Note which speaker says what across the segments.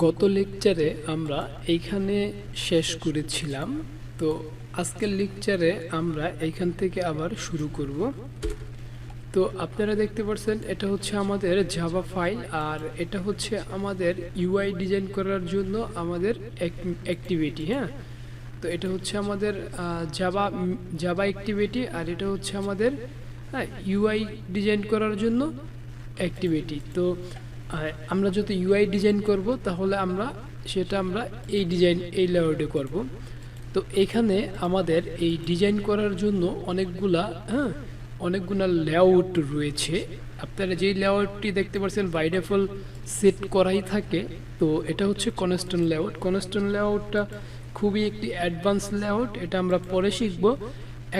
Speaker 1: গত লেকচারে আমরা এইখানে শেষ করেছিলাম। তো আজকের লেকচারে আমরা এইখান থেকে আবার শুরু করব। তো আপনারা দেখতে পাচ্ছেন এটা হচ্ছে আমাদের জাভা ফাইল, আর এটা হচ্ছে আমাদের ইউআই ডিজাইন করার জন্য আমাদের অ্যাক্টিভিটি। হ্যাঁ, তো এটা হচ্ছে আমাদের জাভা অ্যাক্টিভিটি, আর এটা হচ্ছে আমাদের ইউআই ডিজাইন করার জন্য অ্যাক্টিভিটি। তো আমরা যদি ইউআই ডিজাইন করব তাহলে আমরা এই লেআউটে করব। তো এখানে আমাদের এই ডিজাইন করার জন্য অনেকগুলা লেআউট রয়েছে। আপনারা যেই লেআউটটি দেখতে পাচ্ছেন বাই ডিফল্ট সেট করাই থাকে। তো এটা হচ্ছে কনস্ট্যান্ট লেআউট। কনস্ট্যান্ট লেআউটটা খুবই একটি অ্যাডভান্স লেআউট, এটা আমরা পরে শিখব।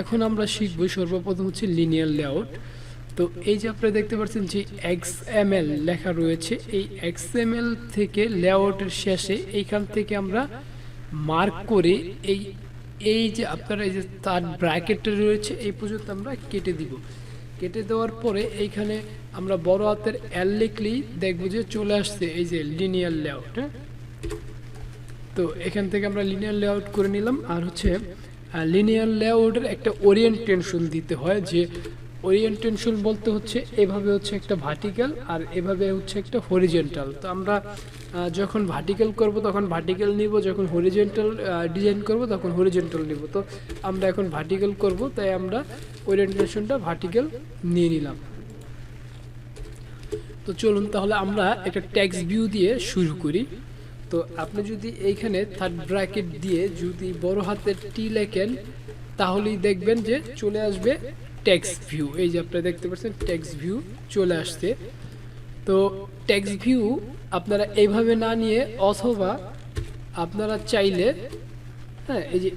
Speaker 1: এখন আমরা শিখব সর্বপ্রথম হচ্ছে লিনিয়ার লেআউট। তো এই যে আপনারা দেখতে পাচ্ছেন যে XML লেখা রয়েছে, এই XML থেকে লেআউটের শেষে এইখান থেকে আমরা মার্ক করে এই যে আপনারা এই যে তার ব্র্যাকেটটা রয়েছে এই পর্যন্ত আমরা কেটে দিব। কেটে দেওয়ার পরে এইখানে আমরা বড় হাতের L লিখলেই দেখব যে চলে আসছে এই যে লিনিয়ার লেআউট। তো এখান থেকে আমরা লিনিয়ার লেআউট করে নিলাম। আর হচ্ছে লিনিয়ার লেআউটের একটা ওরিয়েন্টেশন দিতে হয়, যে ওরিয়েন্টেশন বলতে হচ্ছে এভাবে হচ্ছে একটা ভার্টিক্যাল, আর এভাবে হচ্ছে একটা হরিজন্টাল। তো আমরা যখন ভার্টিক্যাল করব তখন ভার্টিক্যাল নিব, যখন হরিজন্টাল ডিজাইন করব তখন হরিজন্টাল নিব। তো আমরা এখন ভার্টিক্যাল করব, তাই আমরা ওরিয়েন্টেশনটা ভার্টিক্যাল নিয়ে নিলাম। তো চলুন তাহলে আমরা একটা টেক্সট ভিউ দিয়ে শুরু করি। তো আপনি যদি এইখানে থার্ড ব্র্যাকেট দিয়ে যদি বড় হাতের টি লেখেন তাহলেই দেখবেন যে চলে আসবে টেক্সট ভিউ। এই যে আপনারা দেখতে পাচ্ছেন টেক্সট ভিউ চলে আসছে। তো টেক্সট ভিউ আপনারা এইভাবে না নিয়ে, অথবা আপনারা চাইলে এই যে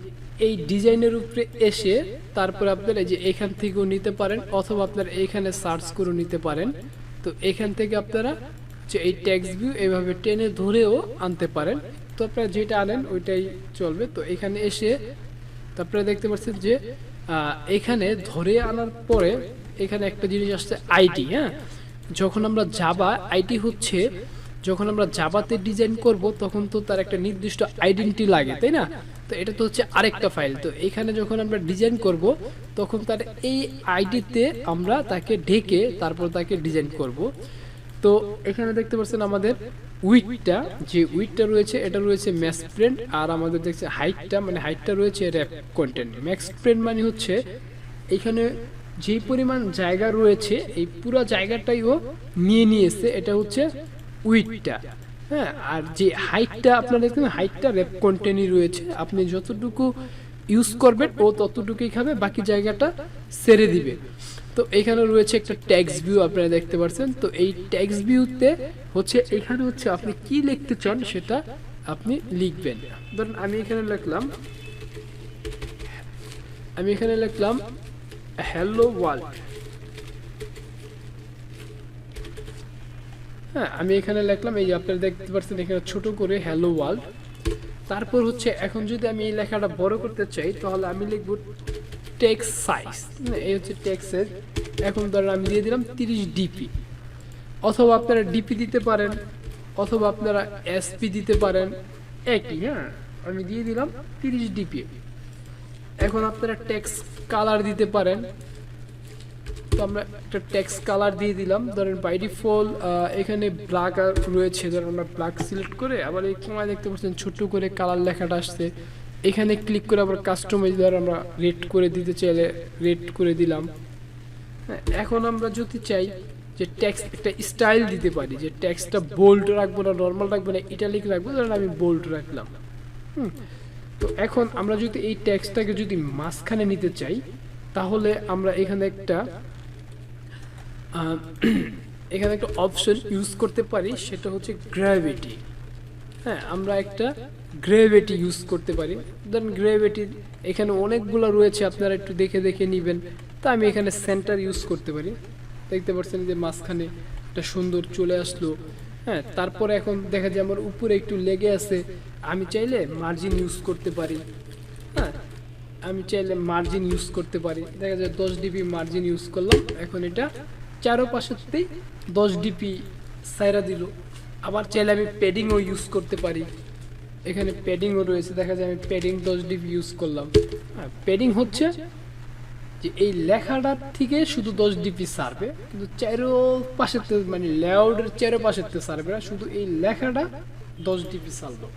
Speaker 1: এই ডিজাইনের উপরে এসে তারপরে আপনারা এই যে এখান থেকেও নিতে পারেন, অথবা আপনারা এইখানে সার্চ করে নিতে পারেন। তো এখান থেকে আপনারা যে এই টেক্সট ভিউ এইভাবে টেনে ধরেও আনতে পারেন। তো আপনারা যেটা আনেন ওইটাই চলবে। তো এখানে এসে তারপরে দেখতে পাচ্ছেন যে এখানে ধরে আনার পরে এখানে একটা জিনিস আসছে আইটি। হ্যাঁ, যখন আমরা যখন আমরা জাভাতে ডিজাইন করব তখন তো তার একটা নির্দিষ্ট আইডেন্টিটি লাগে, তাই না? তো এটা তো হচ্ছে আরেকটা ফাইল। তো এখানে যখন আমরা ডিজাইন করব তখন তার এই আইডিতে আমরা তাকে ঢেকে তারপর তাকে ডিজাইন করব। তো এখানে দেখতে পাচ্ছেন আমাদের উইডটা রয়েছে, এটা রয়েছে ম্যাক্স প্রিন্ট, আর আমাদের দেখছে হাইটটা রয়েছে র্যাপ কন্টেন্ট। ম্যাক্স প্রিন্ট মানে হচ্ছে এখানে যে পরিমাণ জায়গা রয়েছে এই পুরো জায়গাটাই ও নিয়েছে, এটা হচ্ছে উইডটা। হ্যাঁ, আর যে হাইটটা আপনারা দেখবেন হাইটটা র্যাপ কন্টেন্টই রয়েছে, আপনি যতটুকু ইউজ করবেন ও ততটুকুই খাবে, বাকি জায়গাটা ছেড়ে দিবে। তো এখানে রয়েছে একটা টেক্সট ভিউ আপনারা দেখতে পাচ্ছেন। তো এই টেক্সট ভিউতে হচ্ছে এখানে হচ্ছে আপনি কি লিখতে চান সেটা আপনি লিখবেন। ধরুন আমি এখানে লিখলাম হ্যালো ওয়ার্ল্ড। হ্যাঁ, আমি এখানে লিখলাম, এই যে আপনারা দেখতে পাচ্ছেন এখানে ছোট করে হ্যালো ওয়ার্ল্ড। তারপর হচ্ছে এখন যদি আমি এই লেখাটা বড় করতে চাই তাহলে আমি লিখব টেক্সট সাইজ। এই হচ্ছে টেক্সট সাইজ। এখন ধরেন আমি দিয়ে দিলাম 30 ডিপি, অথবা আপনারা ডিপি দিতে পারেন, অথবা আপনারা এসপি দিতে পারেন, একই। হ্যাঁ, আমি দিয়ে দিলাম 30 ডিপি। এখন আপনারা টেক্সট কালার দিতে পারেন। তো আমরা একটা টেক্সট কালার দিয়ে দিলাম। ধরেন বাই ডিফল্ট এখানে ব্ল্যাক রয়েছে, ধরেন আমরা ব্ল্যাক সিলেক্ট করে আবার এই সময় দেখতে পাচ্ছেন ছোট করে কালার লেখাটা আসছে। এখানে ক্লিক করে আবার কাস্টমাইজ ধরে আমরা রেড করে দিতে চাইলে রেড করে দিলাম। হ্যাঁ, এখন আমরা যদি চাই যে টেক্সট একটা স্টাইল দিতে পারি, যে টেক্সটটা বোল্ড রাখবো না নর্মাল রাখবো না ইটালিক রাখবো, ধরেন আমি বোল্ড রাখলাম। তো এখন আমরা যদি এই টেক্সটটাকে যদি মাঝখানে নিতে চাই তাহলে আমরা এখানে একটা অপশন ইউজ করতে পারি, সেটা হচ্ছে গ্র্যাভিটি। হ্যাঁ, আমরা একটা গ্র্যাভিটি ইউজ করতে পারি। ধরেন গ্র্যাভিটি এখানে অনেকগুলো রয়েছে, আপনারা একটু দেখে নেবেন। তা আমি এখানে সেন্টার ইউজ করতে পারি। দেখতে পাচ্ছেন যে মাঝখানে একটা সুন্দর চলে আসলো। হ্যাঁ, তারপরে এখন দেখা যায় আমার উপরে একটু লেগে আছে, আমি চাইলে মার্জিন ইউজ করতে পারি। হ্যাঁ, দেখা যায় 10 ডিপি মার্জিন ইউজ করলাম। এখন এটা চারোপাশেতেই 10 ডিপি সাইরা দিল। আবার চাইলে আমি প্যাডিংও ইউজ করতে পারি। এখানে প্যাডিংও রয়েছে, দেখা যায় আমি প্যাডিং 10 ডিবি ইউজ করলাম। হ্যাঁ, প্যাডিং হচ্ছে যে এই লেখাটার থেকে শুধু 10 ডিপি সারবে, কিন্তু চারোপাশের মানে লেআউটের চারোপাশের সারবে না, শুধু এই লেখাটা 10 ডিপি সারলো।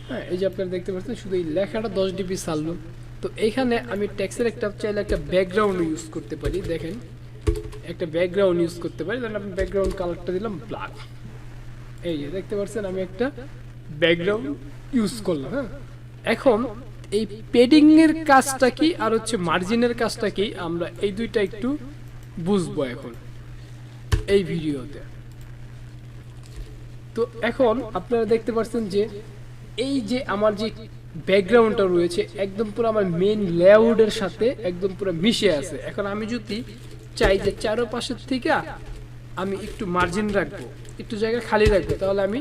Speaker 1: হ্যাঁ, এই যে আপনারা দেখতে পাচ্ছেন শুধু এই লেখাটা 10 ডিপি সারলো। তো এইখানে আমি টেক্সটের একটা চাইলে একটা ব্যাকগ্রাউন্ড ইউজ করতে পারি। দেখেন একটা ব্যাকগ্রাউন্ড ইউজ করতে পারি, তাহলে আমি ব্যাকগ্রাউন্ড কালারটা দিলাম ব্ল্যাক। এই যে দেখতে পাচ্ছেন আমি একটা ব্যাকগ্রাউন্ড ইউজ করলাম। হ্যাঁ, এখন এই প্যাডিং এর কাজটা কি আর হচ্ছে মার্জিনের কাজটা কি, আমরা এই দুইটা একটু বুঝবো এখন এই ভিডিওতে। তো এখন আপনারা দেখতে পাচ্ছেন যে এই যে আমার যে ব্যাকগ্রাউন্ডটা রয়েছে একদম পুরো আমার মেইন লেআউটের সাথে একদম পুরো মিশে আছে। এখন আমি যদি চাই যে চারপাশের থেকে আমি একটু মার্জিন রাখবো, একটু জায়গা খালি রাখবো, তাহলে আমি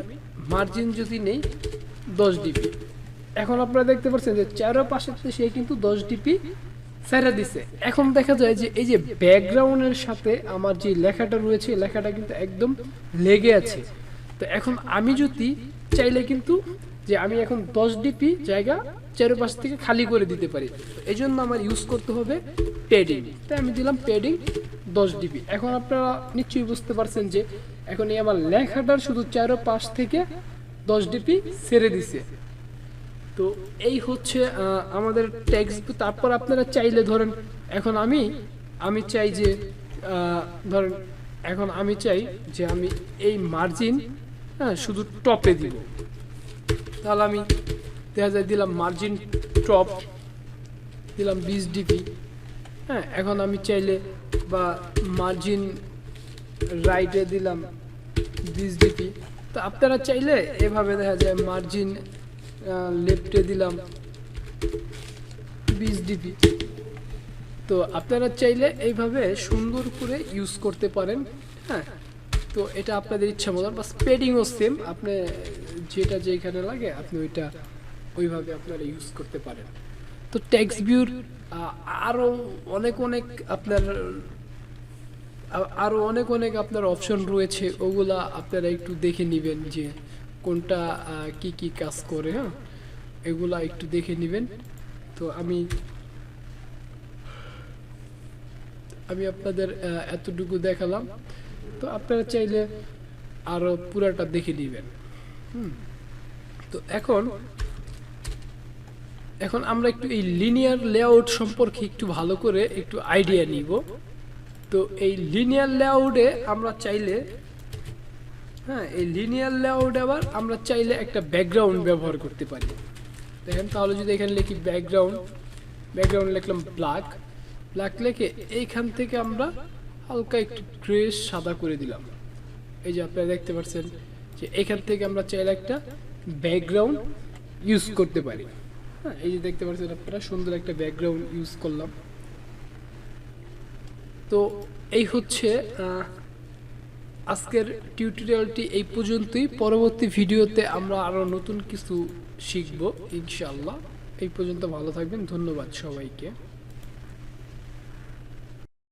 Speaker 1: মার্জিন যদি নেই 10 ডিপি। এখন আপনারা দেখতে পাচ্ছেন যে চারপাশের সে কিন্তু 10 ডিপি ছেড়ে দিছে। এখন দেখা যায় যে এই যে ব্যাকগ্রাউন্ডের সাথে আমার যে লেখাটা রয়েছে লেখাটা কিন্তু একদম লেগে আছে। তো এখন আমি যদি চাইলে কিন্তু যে আমি এখন 10 ডিপি জায়গা চারপাশ থেকে খালি করে দিতে পারি, এই জন্য আমার ইউজ করতে হবে প্যাডিং। তাই আমি দিলাম প্যাডিং 10 ডিপি। এখন আপনারা নিশ্চয়ই বুঝতে পারছেন যে এখন এই আমার লেখাটার শুধু চারপাশ থেকে 10 ডিপি ছেড়ে দিছে। তো এই হচ্ছে আমাদের টেক্সট। তারপর আপনারা চাইলে ধরেন এখন আমি চাই যে ধরেন এখন আমি চাই যে আমি এই মার্জিন শুধু টপে দিব, তাহলে আমি দেখা যায় দিলাম মার্জিন টপ, দিলাম 20 ডিপি। হ্যাঁ, এখন আমি চাইলে বা মার্জিন রাইটে দিলাম 20 ডিপি। তো আপনারা চাইলে এভাবে দেখা যায় মার্জিন লেফটে দিলাম 20 ডিপি। তো আপনারা চাইলে এইভাবে সুন্দর করে ইউজ করতে পারেন। হ্যাঁ, তো এটা আপনাদের ইচ্ছা মতো, বা স্পেডিংও সেম, আপনি যেটা যেখানে লাগে আপনি ওইভাবে আপনারা ইউজ করতে পারেন। তো টেক্সট ভিউর আরও অনেক আপনার অপশন রয়েছে, ওগুলা আপনারা একটু দেখে নেবেন যে কোনটা কি কাজ করে। হ্যাঁ, এগুলা একটু দেখে নেবেন। তো আমি আপনাদের এতটুকু দেখালাম, তো আপনারা চাইলে আরো পুরাটা দেখে নেবেন। তো এখন আমরা একটু এই লিনিয়ার লেআউট সম্পর্কে একটু ভালো করে একটু আইডিয়া নিব। তো এই লিনিয়ার লেআউটে আমরা চাইলে এই লিনিয়ার লেআউটে আবার আমরা চাইলে একটা ব্যাকগ্রাউন্ড ব্যবহার করতে পারি। দেখেন, তাহলে যদি এখানে লিখি ব্যাকগ্রাউন্ড লিখলাম ব্ল্যাক লিখে এইখান থেকে আমরা হালকা একটু গ্রে সাদা করে দিলাম। এই যে আপনারা দেখতে পাচ্ছেন যে এখান থেকে আমরা চাইলে একটা ব্যাকগ্রাউন্ড ইউজ করতে পারি। হ্যাঁ, এই যে দেখতে পাচ্ছেন আপনারা সুন্দর একটা ব্যাকগ্রাউন্ড ইউজ করলাম। তো এই হচ্ছে আজকের টিউটোরিয়ালটি এই পর্যন্তই। পরবর্তী ভিডিওতে আমরা আরো নতুন কিছু শিখব ইনশাআল্লাহ। এই পর্যন্ত ভালো থাকবেন, ধন্যবাদ সবাইকে।